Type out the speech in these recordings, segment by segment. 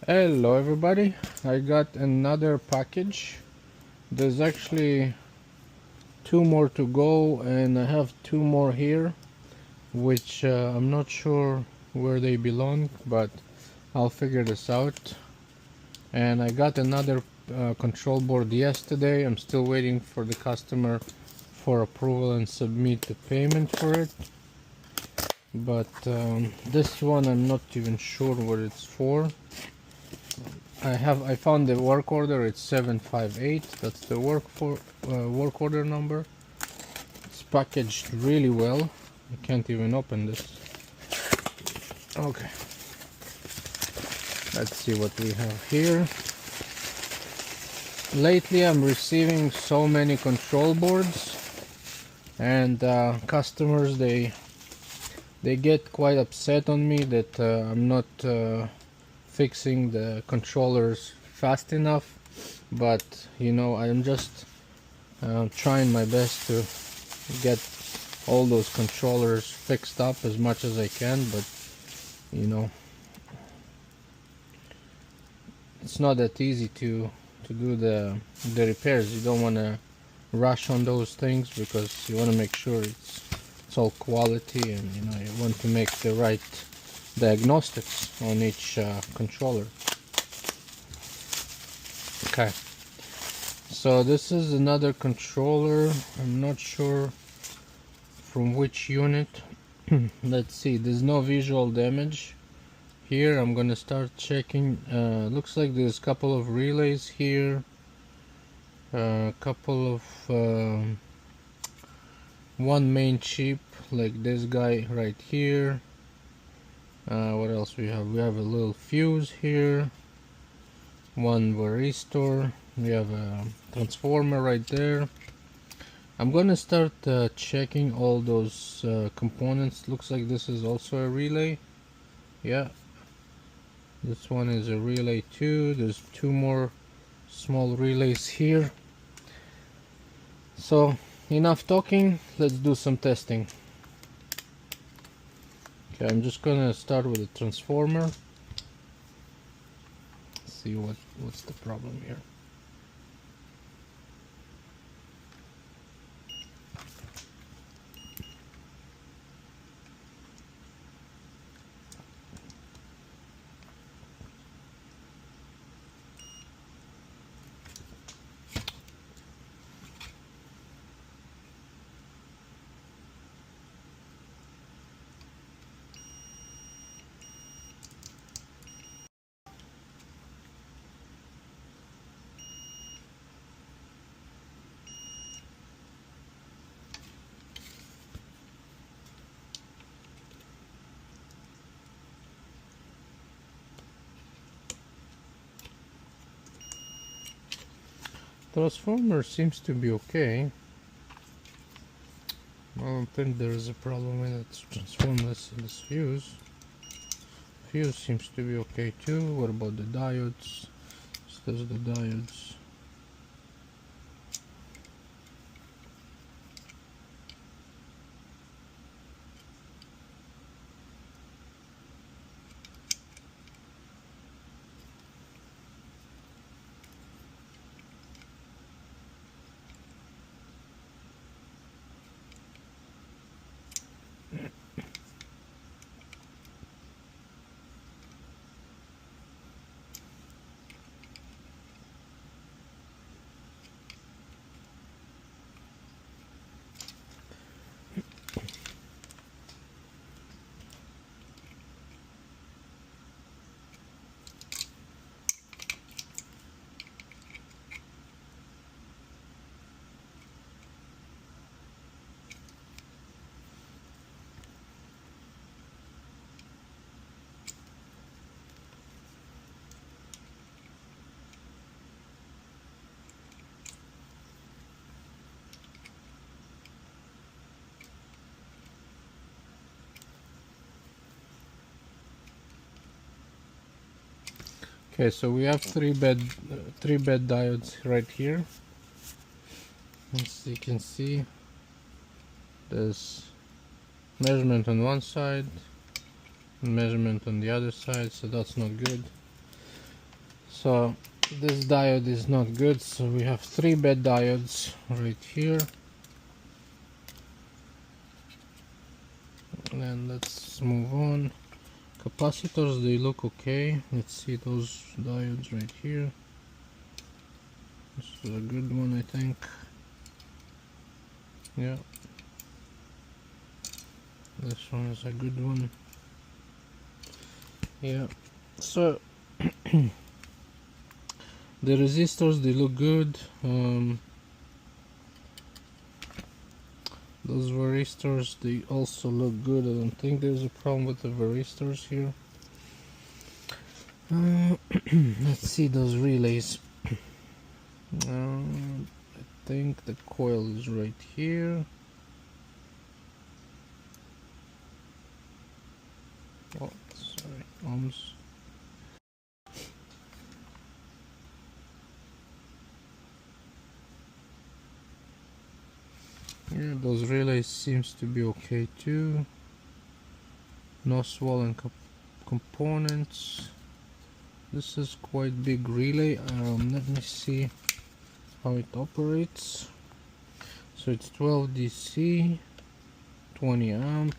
Hello everybody, I got another package. There's actually two more to go and I have two more here which I'm not sure where they belong, but I'll figure this out. And I got another control board yesterday. I'm still waiting for the customer for approval and submit the payment for it, but this one I'm not even sure what it's for. I found the work order. It's 758. That's the work order number. It's packaged really well. I can't even open this. Okay, let's see what we have here. Lately I'm receiving so many control boards, and customers they get quite upset on me that I'm not fixing the controllers fast enough. But you know, I'm just trying my best to get all those controllers fixed up as much as I can, but you know, it's not that easy to do the repairs. You don't want to rush on those things because you want to make sure it's all quality, and you know, you want to make the right diagnostics on each controller. Okay, so this is another controller. I'm not sure from which unit. Let's see, there's no visual damage here. I'm gonna start checking. Looks like there's a couple of relays here, a couple of one main chip like this guy right here. What else we have? We have a little fuse here, one resistor, we have a transformer right there. I'm gonna start checking all those components. Looks like this is also a relay. Yeah, this one is a relay too. There's two more small relays here. So enough talking, let's do some testing. Okay, I'm just gonna start with the transformer. See what's the problem here. Transformer seems to be okay. I don't think there is a problem with it. Transformer, this fuse. Fuse seems to be okay too. What about the diodes? There's the diodes. Okay, so we have three bed diodes right here. As you can see, there's measurement on one side and measurement on the other side, so that's not good. So this diode is not good, so we have 3 bad diodes right here. And let's move on. Capacitors, they look okay. Let's see those diodes right here. This is a good one, I think. Yeah, this one is a good one. Yeah, so the resistors, they look good. Those resistors, they also look good. I don't think there's a problem with the resistors here. Let's see those relays. I think the coil is right here. Oh, sorry, ohms. Yeah, those relays seems to be okay too. No swollen components. This is quite big relay. Let me see how it operates. So it's 12 DC, 20 amp,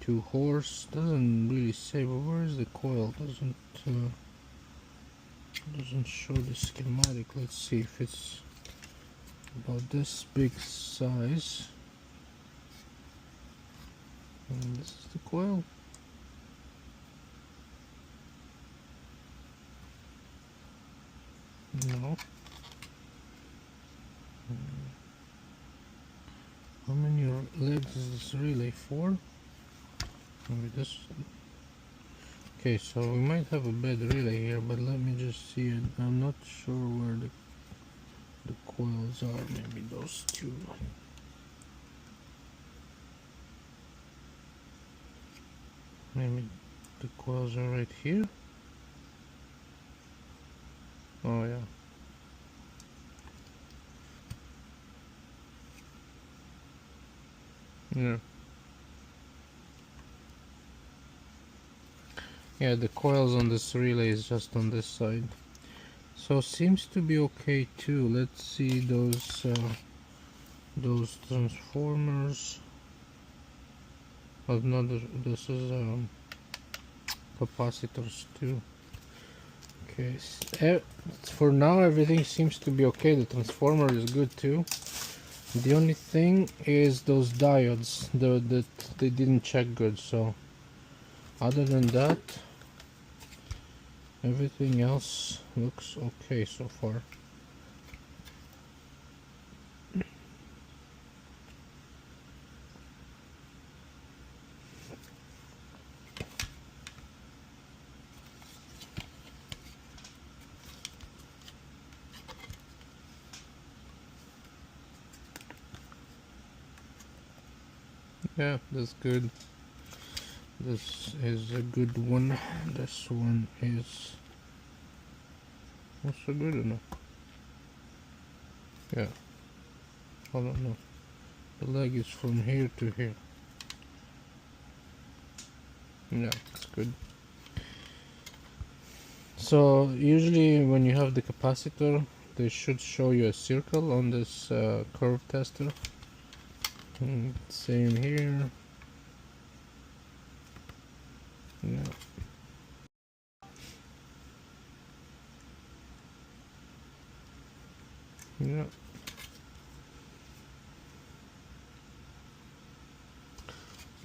2 horse. Doesn't really say, but where is the coil? Doesn't show the schematic. Let's see if it's about this big size. And this is the coil. No. How many legs is this relay for? Maybe this. Okay, so we might have a bad relay here, but let me just see it. I'm not sure where the coils are. Maybe those two. Maybe the coils are right here. Oh yeah. Yeah. Yeah, the coils on this relay is just on this side. So seems to be okay too. Let's see those transformers. Oh no, this is capacitors too. Okay, for now everything seems to be okay. The transformer is good too. The only thing is those diodes that they didn't check good. So other than that, everything else looks okay so far. Yeah, that's good. This is a good one. This one is also good enough. Yeah. I don't know. The leg is from here to here. Yeah, it's good. So usually when you have the capacitor, they should show you a circle on this curve tester. Same here. Yeah. Yeah.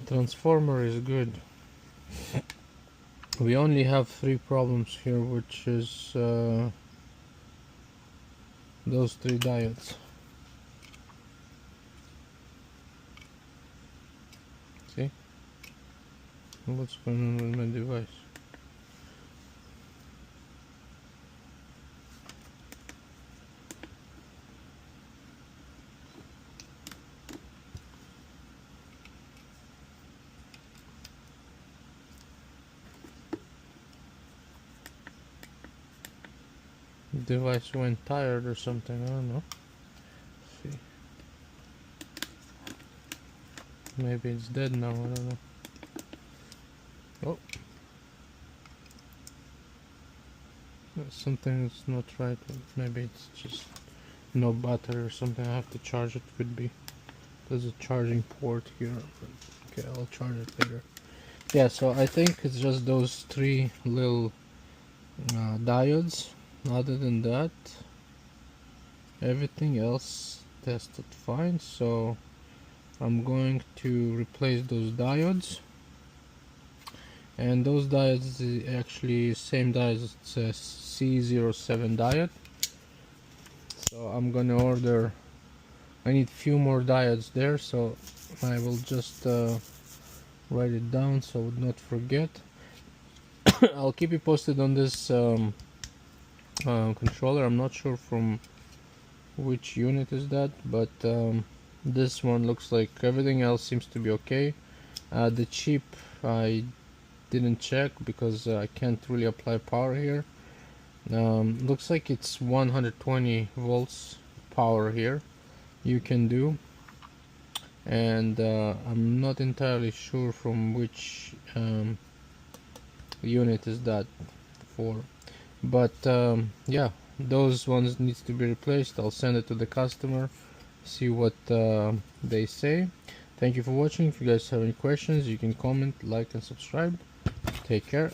Transformer is good. We only have 3 problems here, which is those 3 diodes. See? What's going on with my device? Device went tired or something, I don't know. Let's see. Maybe it's dead now, I don't know. Oh. Something's not right. Maybe it's just no battery or something. I have to charge it. Could be. There's a charging port here. Okay, I'll charge it later. Yeah, so I think it's just those three little diodes. Other than that, everything else tested fine. So I'm going to replace those diodes. And those diodes is actually same diodes. It's a C07 diode. So I'm gonna order. I need few more diodes there, so I will just write it down so I would not forget. I'll keep you posted on this controller. I'm not sure from which unit is that, but this one looks like everything else seems to be okay. The chip I didn't check because I can't really apply power here. Looks like it's 120 volts power here you can do, and I'm not entirely sure from which unit is that for, but yeah, those ones needs to be replaced. I'll send it to the customer, see what they say. Thank you for watching. If you guys have any questions, you can comment, like, and subscribe. Take care.